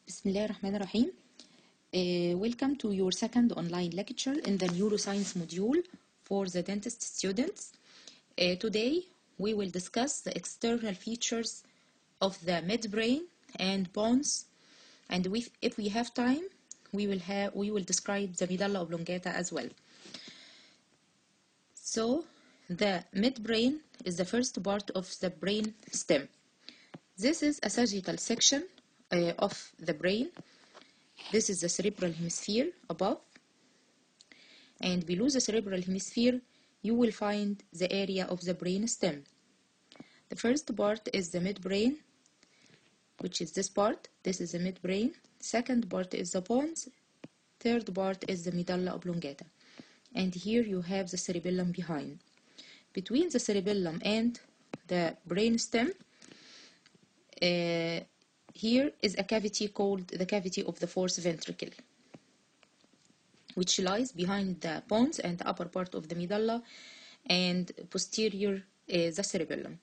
بسم الله الرحمن الرحيم. Welcome to your second online lecture in the neuroscience module for the dentist students. Today we will discuss the external features of the midbrain and pons, and if we have time we will describe the medulla oblongata as well. So the midbrain is the first part of the brain stem. This is a sagittal section of the brain. This is the cerebral hemisphere above, and below the cerebral hemisphere you will find the area of the brain stem. The first part is the midbrain, which is this part. This is the midbrain. Second part is the pons. Third part is the medulla oblongata, and here you have the cerebellum behind. Between the cerebellum and the brain stem, here is a cavity called the cavity of the fourth ventricle, which lies behind the pons and the upper part of the medulla and posterior the cerebellum.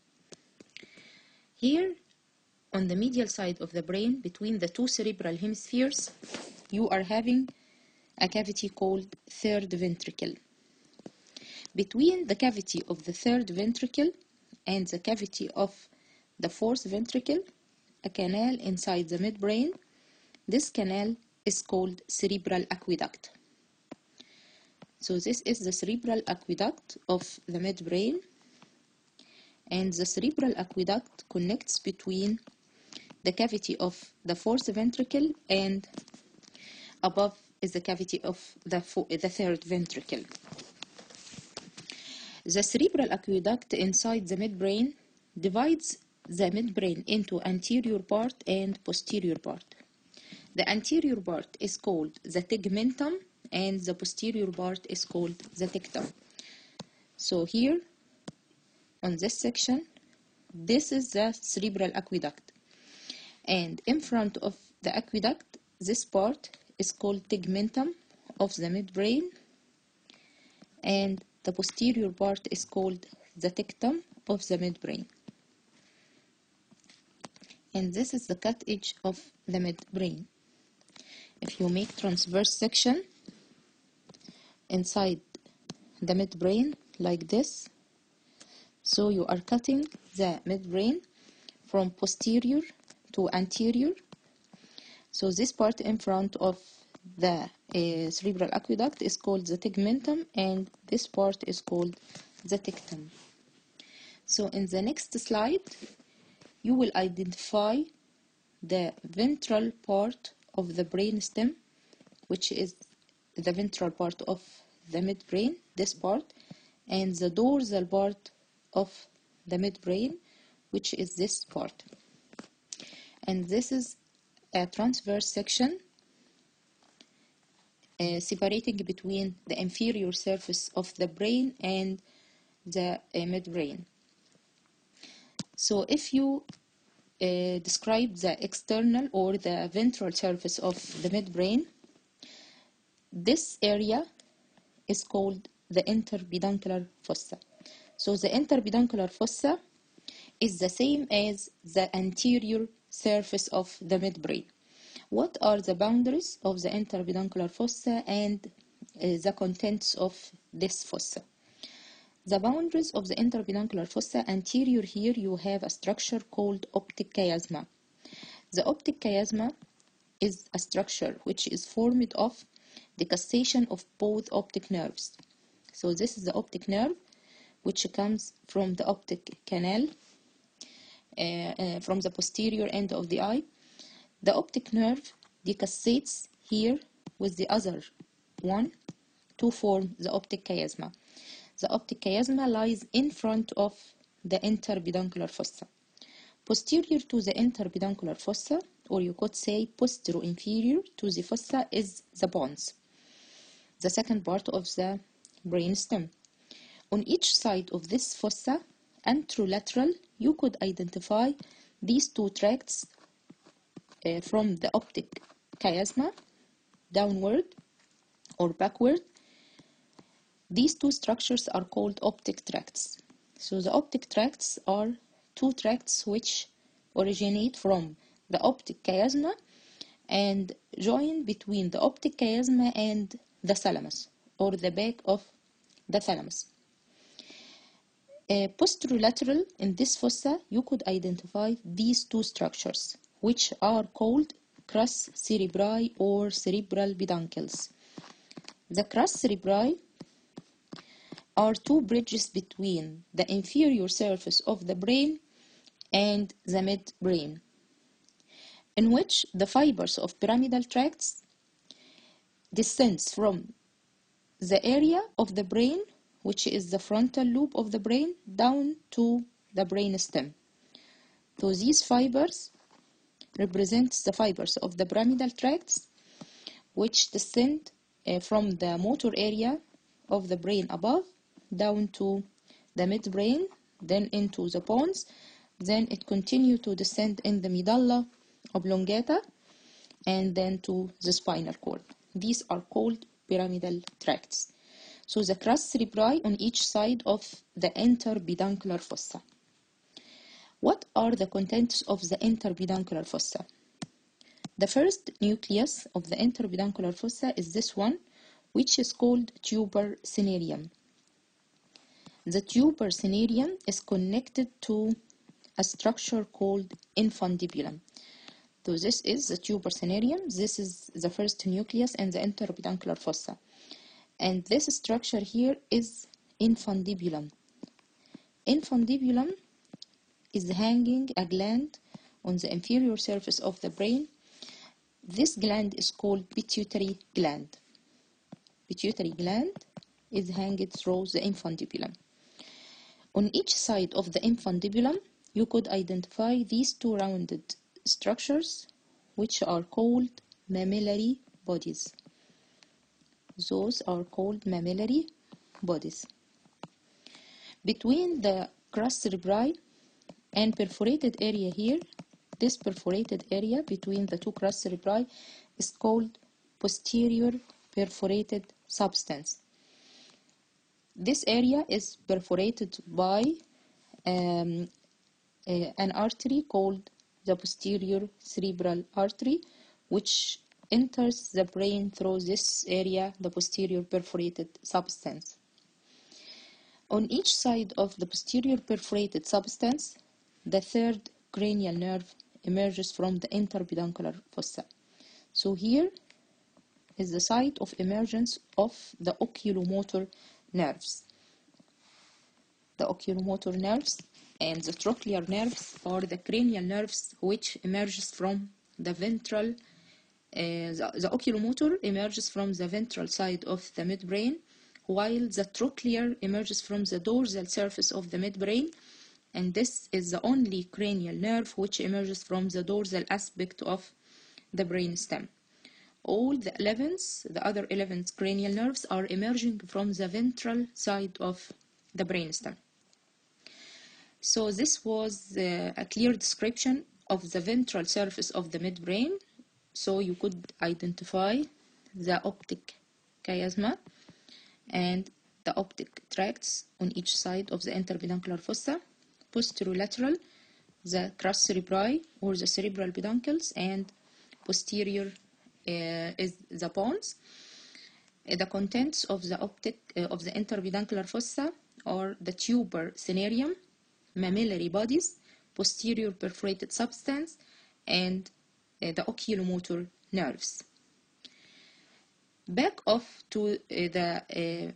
Here on the medial side of the brain, between the two cerebral hemispheres, you are having a cavity called third ventricle. Between the cavity of the third ventricle and the cavity of the fourth ventricle, a canal inside the midbrain. This canal is called cerebral aqueduct. So this is the cerebral aqueduct of the midbrain, and the cerebral aqueduct connects between the cavity of the fourth ventricle and above is the cavity of the third ventricle. The cerebral aqueduct inside the midbrain divides the midbrain into anterior part and posterior part. The anterior part is called the tegmentum and the posterior part is called the tectum. So here on this section, this is the cerebral aqueduct, and in front of the aqueduct, this part is called tegmentum of the midbrain, and the posterior part is called the tectum of the midbrain. And this is the cut edge of the midbrain. If you make transverse section inside the midbrain like this, so you are cutting the midbrain from posterior to anterior. So this part in front of the cerebral aqueduct is called the tegmentum, and this part is called the tectum. So in the next slide, you will identify the ventral part of the brain stem, which is the ventral part of the midbrain, this part, and the dorsal part of the midbrain, which is this part. And this is a transverse section separating between the inferior surface of the brain and the midbrain. So if you describe the external or the ventral surface of the midbrain, this area is called the interpeduncular fossa. So the interpeduncular fossa is the same as the anterior surface of the midbrain. What are the boundaries of the interpeduncular fossa and the contents of this fossa? The boundaries of the interpeduncular fossa, anterior here you have a structure called optic chiasma. The optic chiasma is a structure which is formed of decussation of both optic nerves. So this is the optic nerve, which comes from the optic canal, from the posterior end of the eye. The optic nerve decussates here with the other one to form the optic chiasma. The optic chiasma lies in front of the interpeduncular fossa. Posterior to the interpeduncular fossa, or you could say postero-inferior to the fossa, is the pons, the second part of the brain stem. On each side of this fossa, anterolateral, you could identify these two tracts from the optic chiasma, downward or backward. These two structures are called optic tracts. So the optic tracts are two tracts which originate from the optic chiasma and join between the optic chiasma and the thalamus, or the back of the thalamus. Posterolateral in this fossa, you could identify these two structures, which are called crus cerebri or cerebral peduncles. The crus cerebri are two bridges between the inferior surface of the brain and the midbrain, in which the fibers of pyramidal tracts descends from the area of the brain, which is the frontal lobe of the brain, down to the brain stem. So these fibers represents the fibers of the pyramidal tracts, which descend from the motor area of the brain above down to the midbrain, then into the pons, then it continues to descend in the medulla oblongata, and then to the spinal cord. These are called pyramidal tracts. So the crus cerebri on each side of the interpeduncular fossa. What are the contents of the interpeduncular fossa? The first nucleus of the interpeduncular fossa is this one, which is called tuber cinereum. The tuber cinereum is connected to a structure called infundibulum. So this is the tuber cinereum. This is the first nucleus in the interpeduncular fossa. And this structure here is infundibulum. Infundibulum is hanging a gland on the inferior surface of the brain. This gland is called pituitary gland. Pituitary gland is hanging through the infundibulum. On each side of the infundibulum, you could identify these two rounded structures, which are called mammillary bodies. Those are called mammillary bodies. Between the crus cerebri and perforated area here, this perforated area between the two crus cerebri is called posterior perforated substance. This area is perforated by an artery called the posterior cerebral artery, which enters the brain through this area, the posterior perforated substance. On each side of the posterior perforated substance, the third cranial nerve emerges from the interpeduncular fossa. So here is the site of emergence of the oculomotor nerves. The oculomotor nerves and the trochlear nerves are the cranial nerves which emerges from the ventral. The oculomotor emerges from the ventral side of the midbrain, while the trochlear emerges from the dorsal surface of the midbrain, and this is the only cranial nerve which emerges from the dorsal aspect of the brain stem. All the other 11 cranial nerves are emerging from the ventral side of the brainstem. So this was a clear description of the ventral surface of the midbrain. So you could identify the optic chiasma and the optic tracts on each side of the interpeduncular fossa. Posterolateral, the crus cerebri or the cerebral peduncles, and posterior is the pons. The contents of the interpeduncular fossa are the tuber cinereum, mammillary bodies, posterior perforated substance, and the oculomotor nerves. Back off to the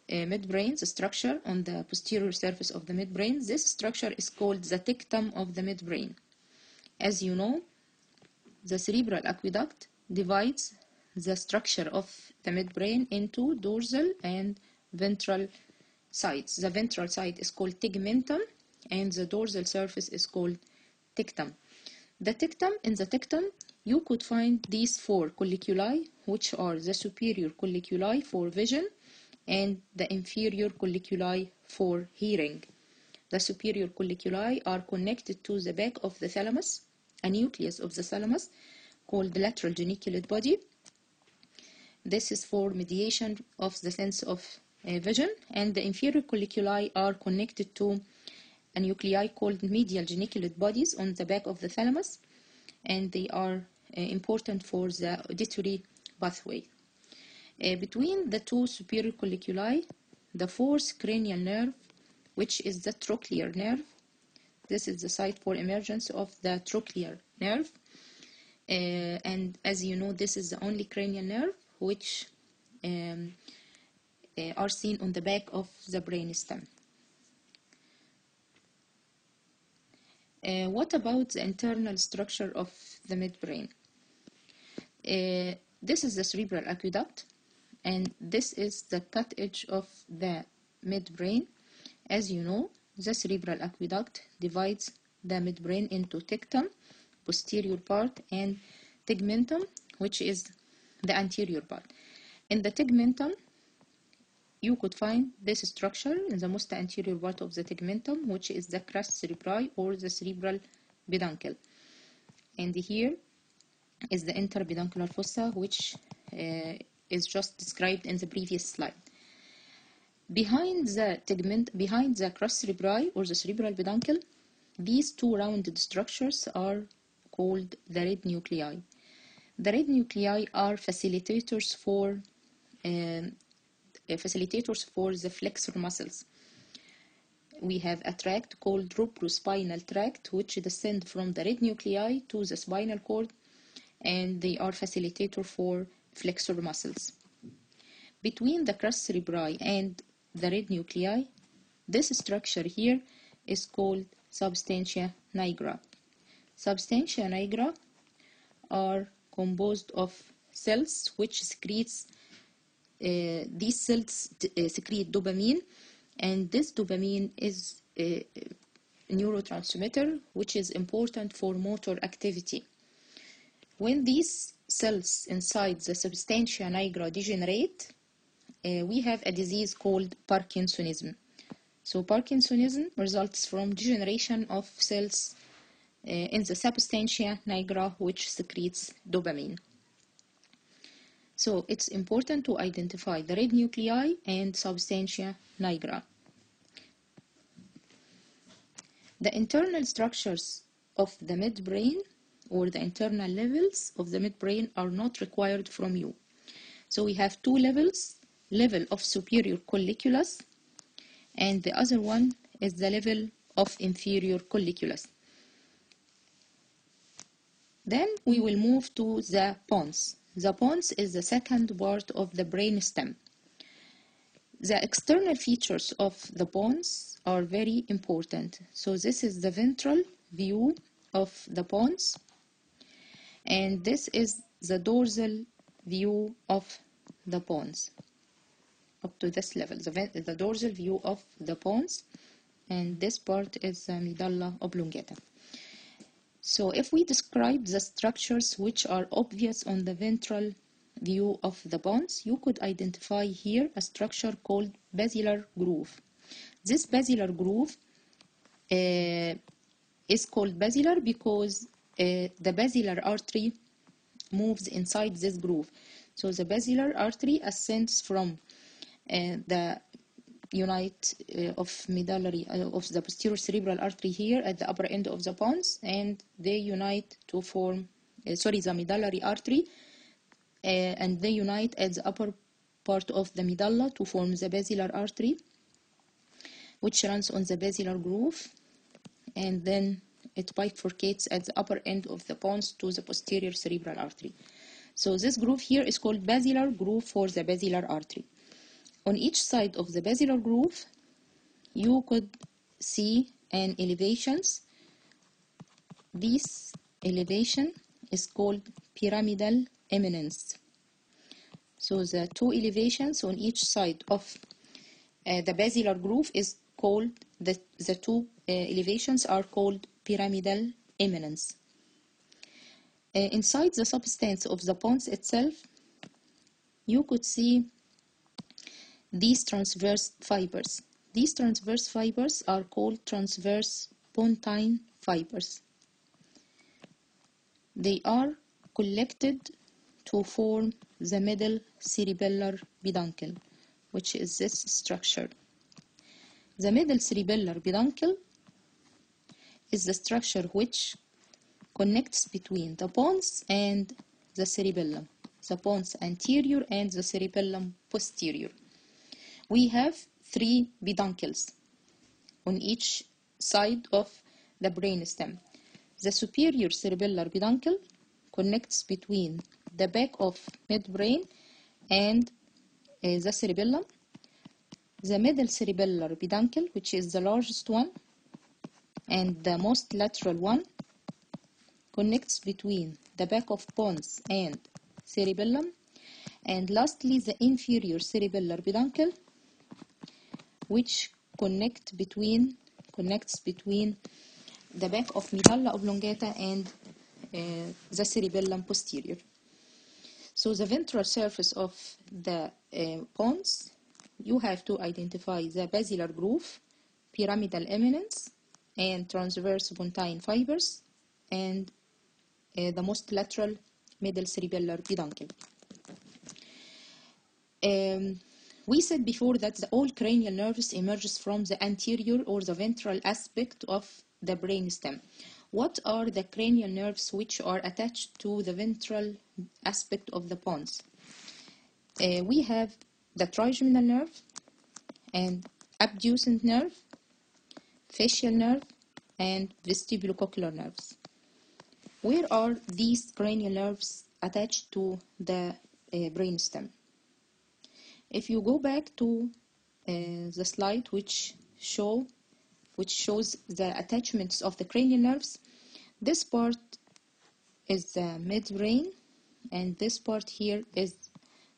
midbrain, the structure on the posterior surface of the midbrain. This structure is called the tectum of the midbrain. As you know, the cerebral aqueduct divides the structure of the midbrain into dorsal and ventral sides. The ventral side is called tegmentum, and the dorsal surface is called tectum. In the tectum, you could find these four colliculi, which are the superior colliculi for vision and the inferior colliculi for hearing. The superior colliculi are connected to the back of the thalamus, a nucleus of the thalamus called the lateral geniculate body. This is for mediation of the sense of vision, and the inferior colliculi are connected to a nuclei called medial geniculate bodies on the back of the thalamus, and they are important for the auditory pathway. Between the two superior colliculi, the fourth cranial nerve, which is the trochlear nerve. This is the site for emergence of the trochlear nerve. And as you know, this is the only cranial nerve which are seen on the back of the brainstem. What about the internal structure of the midbrain? This is the cerebral aqueduct, and this is the cut edge of the midbrain. As you know, the cerebral aqueduct divides the midbrain into tectum, posterior part, and tegmentum, which is the anterior part. In the tegmentum, you could find this structure in the most anterior part of the tegmentum, which is the crus cerebri or the cerebral peduncle. And here is the interpeduncular fossa, which is just described in the previous slide. Behind the crus cerebri or the cerebral peduncle, these two rounded structures are called the red nuclei. The red nuclei are facilitators for the flexor muscles. We have a tract called rubrospinal tract, which descend from the red nuclei to the spinal cord, and they are facilitator for flexor muscles. Between the crus cerebri and the red nuclei, this structure here is called substantia nigra. Substantia nigra are composed of cells which secretes these cells secrete dopamine, and this dopamine is a neurotransmitter which is important for motor activity. When these cells inside the substantia nigra degenerate, we have a disease called Parkinsonism. So Parkinsonism results from degeneration of cells in the substantia nigra which secretes dopamine. So it's important to identify the red nuclei and substantia nigra. The internal structures of the midbrain or the internal levels of the midbrain are not required from you. So we have two levels, level of superior colliculus, and the other one is the level of inferior colliculus. Then we will move to the pons. The pons is the second part of the brainstem. The external features of the pons are very important. So this is the ventral view of the pons, and this is the dorsal view of the pons up to this level, the dorsal view of the pons, and this part is the medulla oblongata. So if we describe the structures which are obvious on the ventral view of the pons, you could identify here a structure called basilar groove. This basilar groove is called basilar because the basilar artery moves inside this groove. So the basilar artery ascends from the unite of medullary of the posterior cerebral artery here at the upper end of the pons, and they unite to form the medullary artery, and they unite at the upper part of the medulla to form the basilar artery, which runs on the basilar groove, and then it bifurcates at the upper end of the pons to the posterior cerebral artery. So this groove here is called basilar groove for the basilar artery. On each side of the basilar groove, you could see an elevations. This elevation is called pyramidal eminence. So the two elevations on each side of the basilar groove is called, the two elevations are called pyramidal eminence. Inside the substance of the pons itself, you could see these transverse fibers. These transverse fibers are called transverse pontine fibers. They are collected to form the middle cerebellar peduncle, which is this structure. The middle cerebellar peduncle is the structure which connects between the pons and the cerebellum, the pons anterior and the cerebellum posterior. We have 3 peduncles on each side of the brainstem. The superior cerebellar peduncle connects between the back of midbrain and the cerebellum. The middle cerebellar peduncle, which is the largest one and the most lateral one, connects between the back of pons and cerebellum. And lastly, the inferior cerebellar peduncle, which connects between the back of medulla oblongata and the cerebellum posterior. So the ventral surface of the pons, you have to identify the basilar groove, pyramidal eminence, and transverse pontine fibers, and the most lateral middle cerebellar peduncle. We said before that all cranial nerves emerges from the anterior or the ventral aspect of the brainstem. What are the cranial nerves which are attached to the ventral aspect of the pons? We have the trigeminal nerve and abducent nerve, facial nerve, and vestibulocochlear nerves. Where are these cranial nerves attached to the brainstem? If you go back to the slide which shows the attachments of the cranial nerves, this part is the midbrain, and this part here is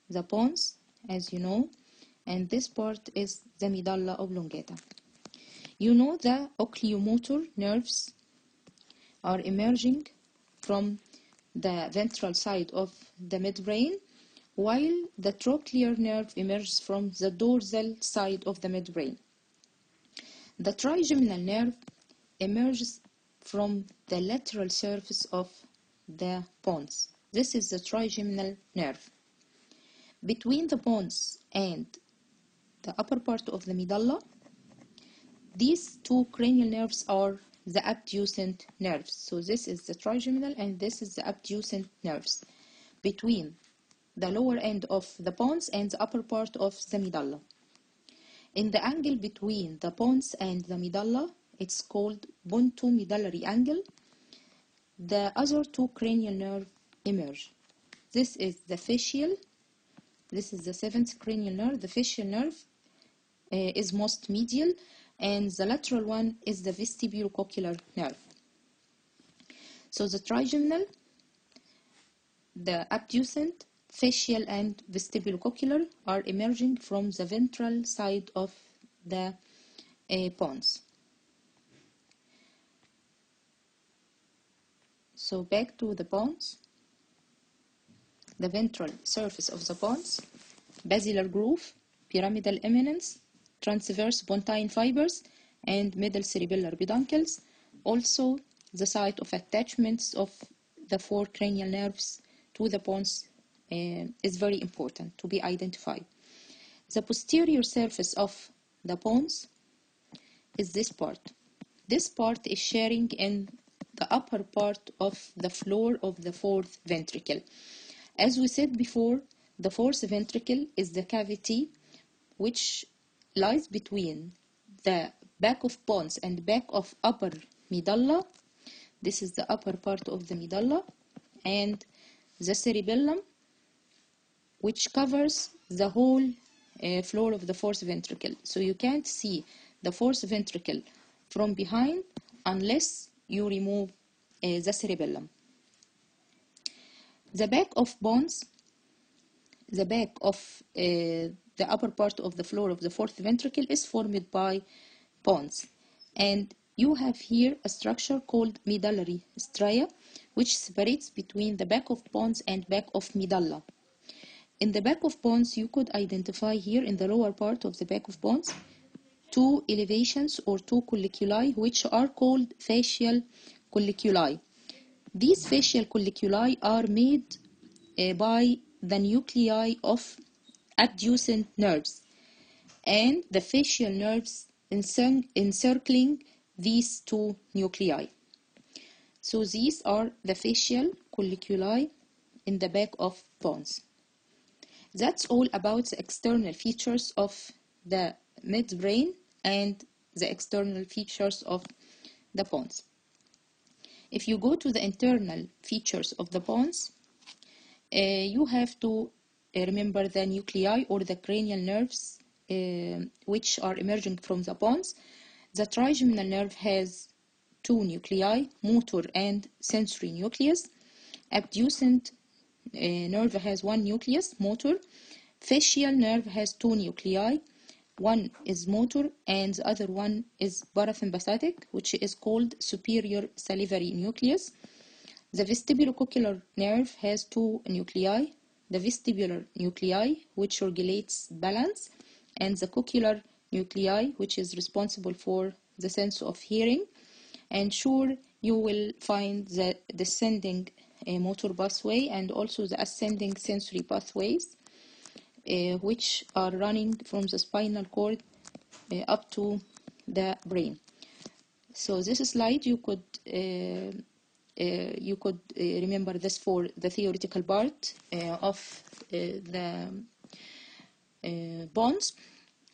the pons, as you know, and this part is the medulla oblongata. You know the oculomotor nerves are emerging from the ventral side of the midbrain, while the trochlear nerve emerges from the dorsal side of the midbrain. The trigeminal nerve emerges from the lateral surface of the pons. This is the trigeminal nerve. Between the pons and the upper part of the medulla, these 2 cranial nerves are the abducent nerves. So this is the trigeminal and this is the abducent nerves between the lower end of the pons and the upper part of the medulla. In the angle between the pons and the medulla, it's called pontomedullary angle. The other 2 cranial nerves emerge. This is the facial. This is the 7th cranial nerve. The facial nerve is most medial, and the lateral one is the vestibulocochlear nerve. So the trigeminal, the abducent, facial, and vestibulocochlear are emerging from the ventral side of the pons. So back to the pons, the ventral surface of the pons, basilar groove, pyramidal eminence, transverse pontine fibers, and middle cerebellar peduncles. Also, the site of attachments of the 4 cranial nerves to the pons is very important to be identified. The posterior surface of the pons is this part. This part is sharing in the upper part of the floor of the 4th ventricle. As we said before, the 4th ventricle is the cavity which lies between the back of pons and back of upper medulla. This is the upper part of the medulla, and the cerebellum, which covers the whole floor of the 4th ventricle. So you can't see the 4th ventricle from behind unless you remove the cerebellum. The back of pons, the back of the upper part of the floor of the 4th ventricle is formed by pons. And you have here a structure called medullary stria, which separates between the back of pons and back of medulla. In the back of pons, you could identify here in the lower part of the back of pons 2 elevations or 2 colliculi, which are called facial colliculi. These facial colliculi are made by the nuclei of adjacent nerves and the facial nerves encircling these 2 nuclei. So these are the facial colliculi in the back of pons. That's all about the external features of the midbrain and the external features of the pons. If you go to the internal features of the pons, you have to remember the nuclei or the cranial nerves which are emerging from the pons. The trigeminal nerve has two nuclei, motor and sensory nucleus. Abducent nerve has one nucleus, motor. Facial nerve has two nuclei. One is motor and the other one is parasympathetic, which is called superior salivary nucleus. The vestibulocochlear nerve has two nuclei, the vestibular nuclei, which regulates balance, and the cochlear nuclei, which is responsible for the sense of hearing. And sure, you will find the descending motor pathway and also the ascending sensory pathways, which are running from the spinal cord up to the brain. So this slide you could remember this for the theoretical part of the pons,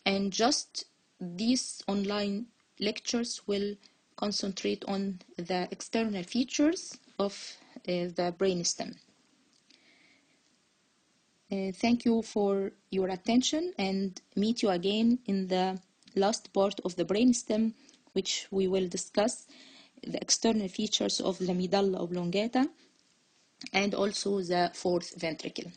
and just these online lectures will concentrate on the external features of the brainstem. Thank you for your attention, and meet you again in the last part of the brainstem, which we will discuss the external features of the medulla oblongata and also the fourth ventricle.